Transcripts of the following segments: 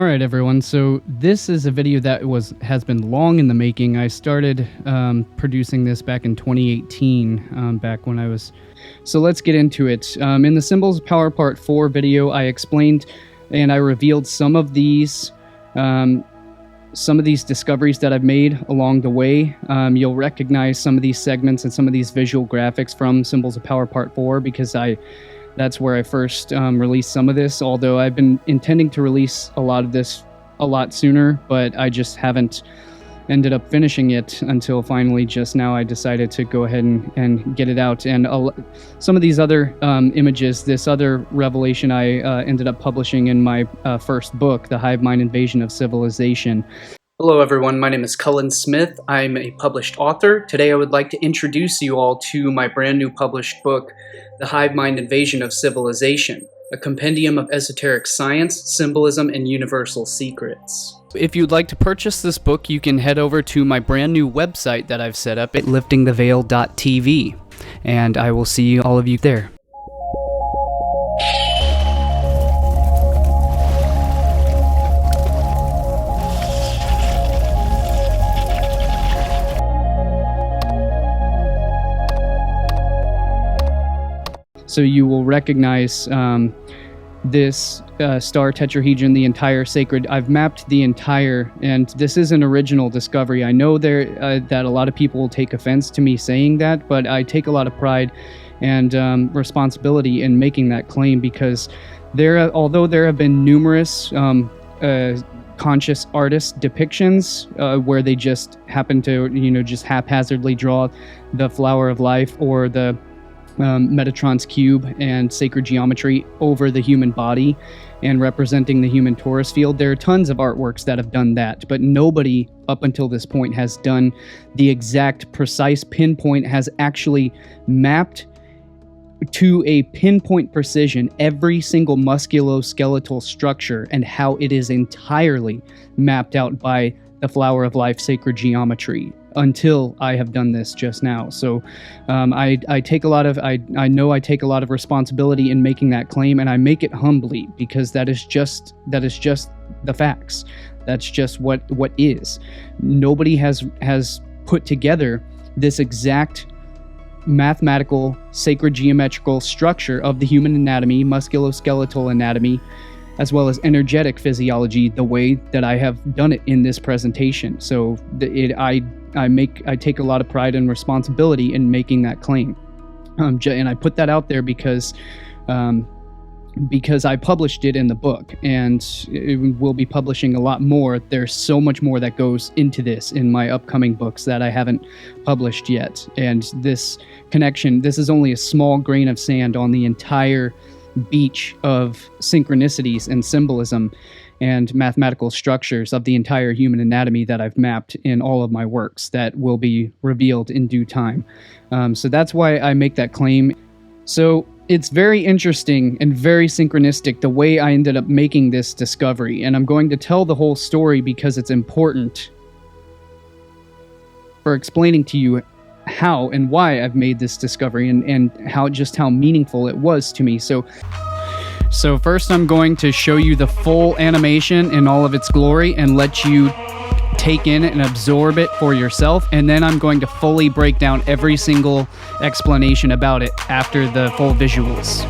Alright everyone, so this is a video that has been long in the making. I started producing this back in 2018, back when I was... So let's get into it. In the Symbols of Power Part 4 video, I explained and I revealed some of these discoveries that I've made along the way. You'll recognize some of these segments and some of these visual graphics from Symbols of Power Part 4 because that's where I first released some of this, although I've been intending to release a lot of this a lot sooner, but I just haven't ended up finishing it until finally just now I decided to go ahead and get it out. And some of these other images, this other revelation I ended up publishing in my first book, The Hive Mind Invasion of Civilization. Hello everyone, my name is Cullen Smith. I'm a published author. Today I would like to introduce you all to my brand new published book, The Hive Mind Invasion of Civilization, a compendium of esoteric science, symbolism, and universal secrets. If you'd like to purchase this book, you can head over to my brand new website that I've set up at liftingtheveil.tv, and I will see all of you there. So you will recognize this star tetrahedron, the entire sacred. I've mapped the entire, and this is an original discovery. I know that a lot of people will take offense to me saying that, but I take a lot of pride and responsibility in making that claim because although there have been numerous conscious artist depictions where they just happen to, just haphazardly draw the flower of life or the Metatron's cube and sacred geometry over the human body and representing the human torus field. There are tons of artworks that have done that, but nobody up until this point has done the exact precise pinpoint, has actually mapped to a pinpoint precision every single musculoskeletal structure and how it is entirely mapped out by the flower of life sacred geometry until I have done this just now. So I take a lot of, I know I take a lot of responsibility in making that claim, and I make it humbly because that is just the facts. That's just what is. Nobody has put together this exact mathematical sacred geometrical structure of the human anatomy, musculoskeletal anatomy, as well as energetic physiology, the way that I have done it in this presentation. So I take a lot of pride and responsibility in making that claim, and I put that out there because I published it in the book, and we'll be publishing a lot more. There's so much more that goes into this in my upcoming books that I haven't published yet, and this connection, this is only a small grain of sand on the entire beach of synchronicities and symbolism and mathematical structures of the entire human anatomy that I've mapped in all of my works that will be revealed in due time. So that's why I make that claim. So it's very interesting and very synchronistic the way I ended up making this discovery, and I'm going to tell the whole story because it's important for explaining to you how and why I've made this discovery and how meaningful it was to me. So first I'm going to show you the full animation in all of its glory and let you take in and absorb it for yourself, and then I'm going to fully break down every single explanation about it after the full visuals.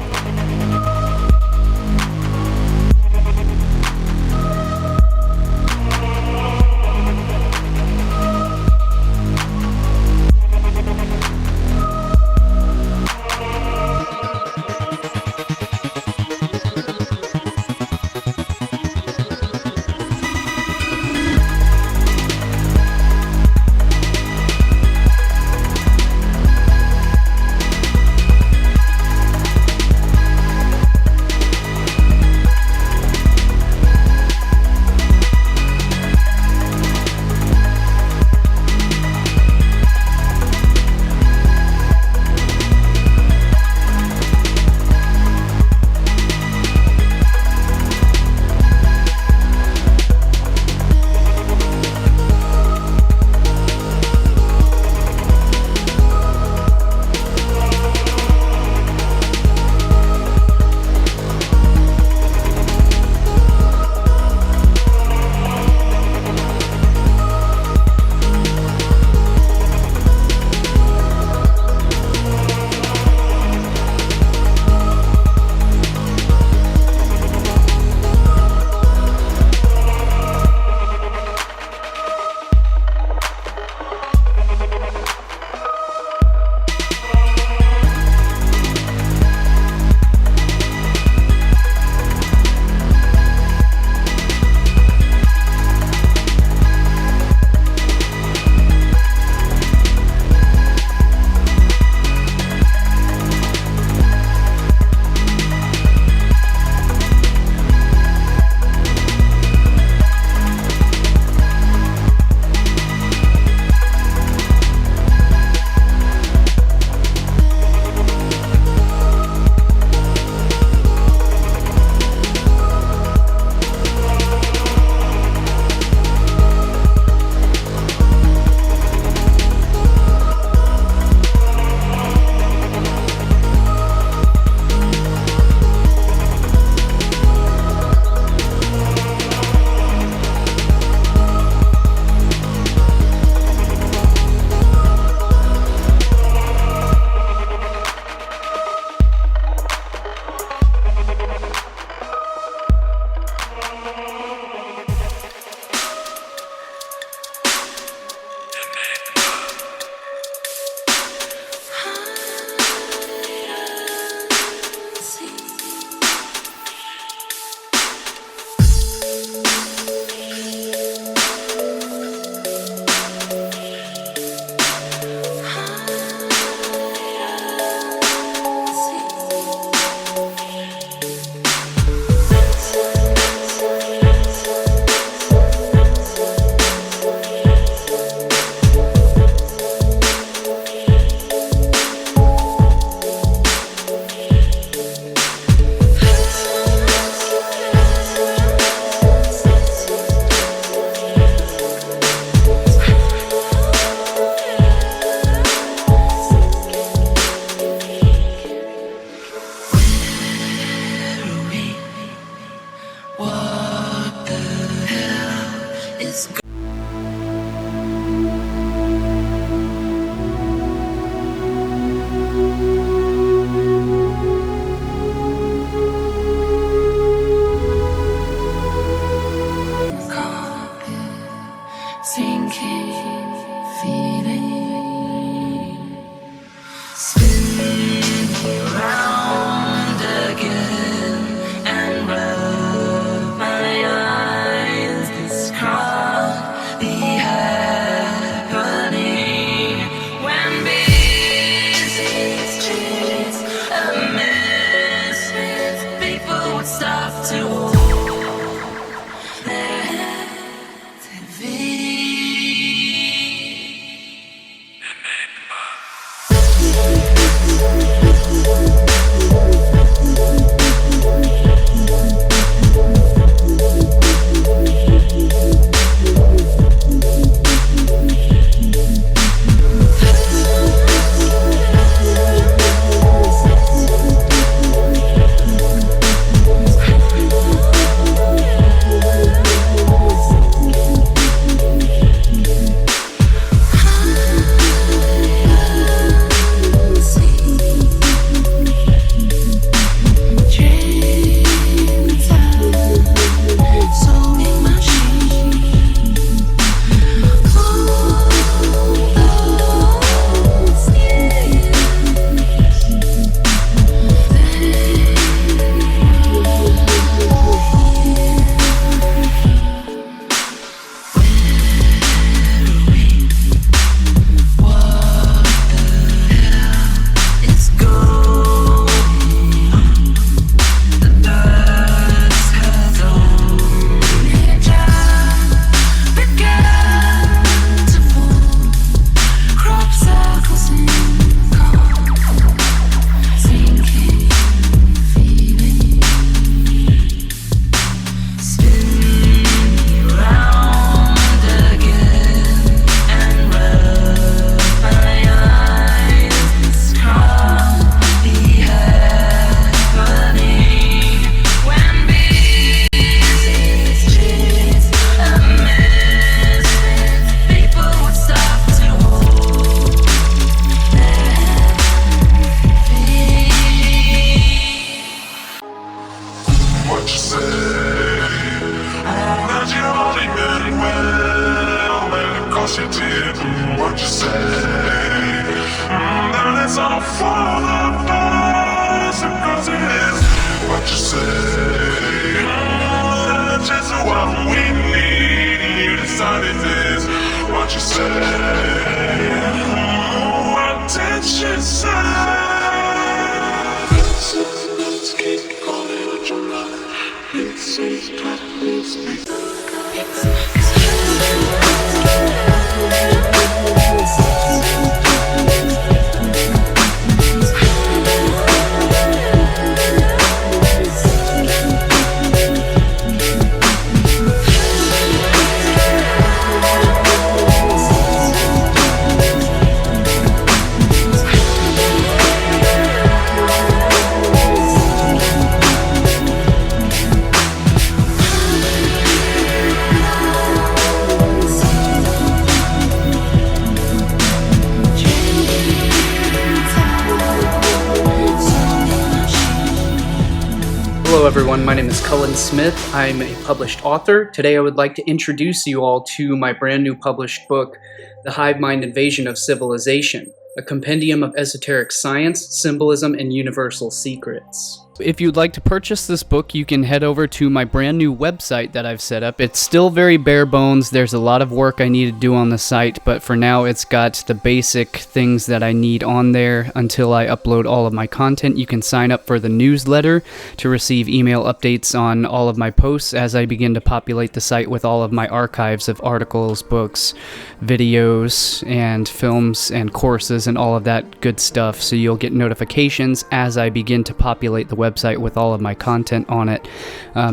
Hello everyone, my name is Cullen Smith. I'm a published author. Today I would like to introduce you all to my brand new published book, The Hive Mind Invasion of Civilization, a compendium of esoteric science, symbolism, and universal secrets. If you'd like to purchase this book, you can head over to my brand new website that I've set up. It's still very bare bones. There's a lot of work I need to do on the site, but for now it's got the basic things that I need on there until I upload all of my content. You can sign up for the newsletter to receive email updates on all of my posts as I begin to populate the site with all of my archives of articles, books, videos, and films and courses and all of that good stuff. So you'll get notifications as I begin to populate the website with all of my content on it.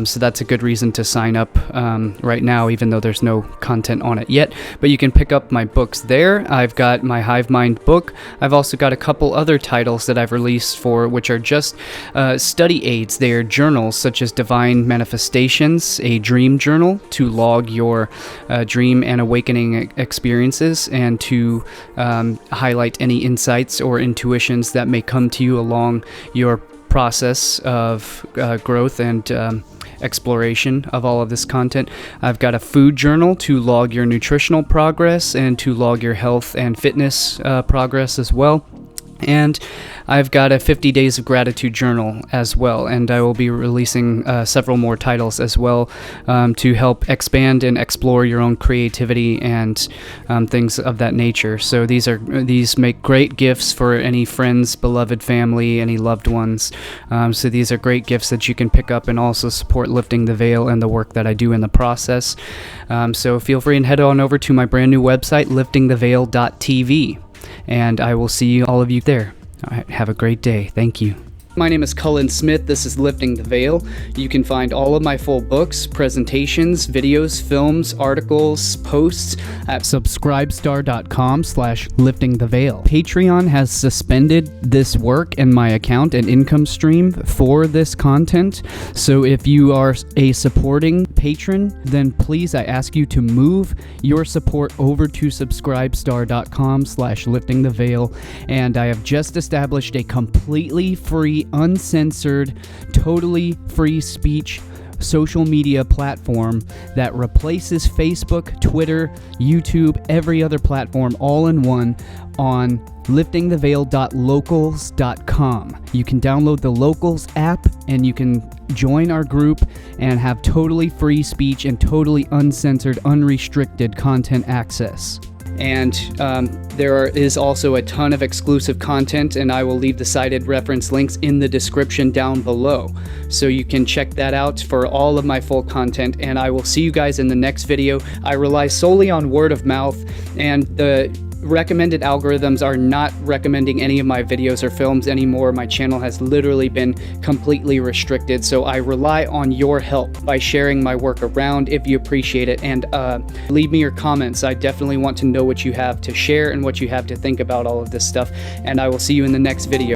So that's a good reason to sign up right now, even though there's no content on it yet. But you can pick up my books there. I've got my Hive Mind book. I've also got a couple other titles that I've released for which are just study aids. They are journals such as Divine Manifestations, a dream journal to log your dream and awakening experiences and to highlight any insights or intuitions that may come to you along your process of growth and exploration of all of this content. I've got a food journal to log your nutritional progress and to log your health and fitness progress as well. And I've got a 50 Days of Gratitude journal as well, and I will be releasing several more titles as well to help expand and explore your own creativity and things of that nature. So these make great gifts for any friends, beloved family, any loved ones. So these are great gifts that you can pick up and also support Lifting the Veil and the work that I do in the process. So feel free and head on over to my brand new website, liftingtheveil.tv. And I will see all of you there. All right, have a great day. Thank you. My name is Cullen Smith. This is Lifting the Veil. You can find all of my full books, presentations, videos, films, articles, posts at subscribestar.com/liftingtheveil. Patreon has suspended this work and my account and income stream for this content. So if you are a supporting patron, then please, I ask you to move your support over to subscribestar.com/liftingtheveil. And I have just established a completely free, uncensored, totally free speech social media platform that replaces Facebook, Twitter, YouTube, every other platform all in one on liftingtheveil.locals.com. You can download the Locals app and you can join our group and have totally free speech and totally uncensored, unrestricted content access. And there is also a ton of exclusive content, and I will leave the cited reference links in the description down below. So you can check that out for all of my full content, and I will see you guys in the next video. I rely solely on word of mouth, and the recommended algorithms are not recommending any of my videos or films anymore. My channel has literally been completely restricted, so I rely on your help by sharing my work around if you appreciate it, and leave me your comments. I definitely want to know what you have to share and what you have to think about all of this stuff, and I will see you in the next video.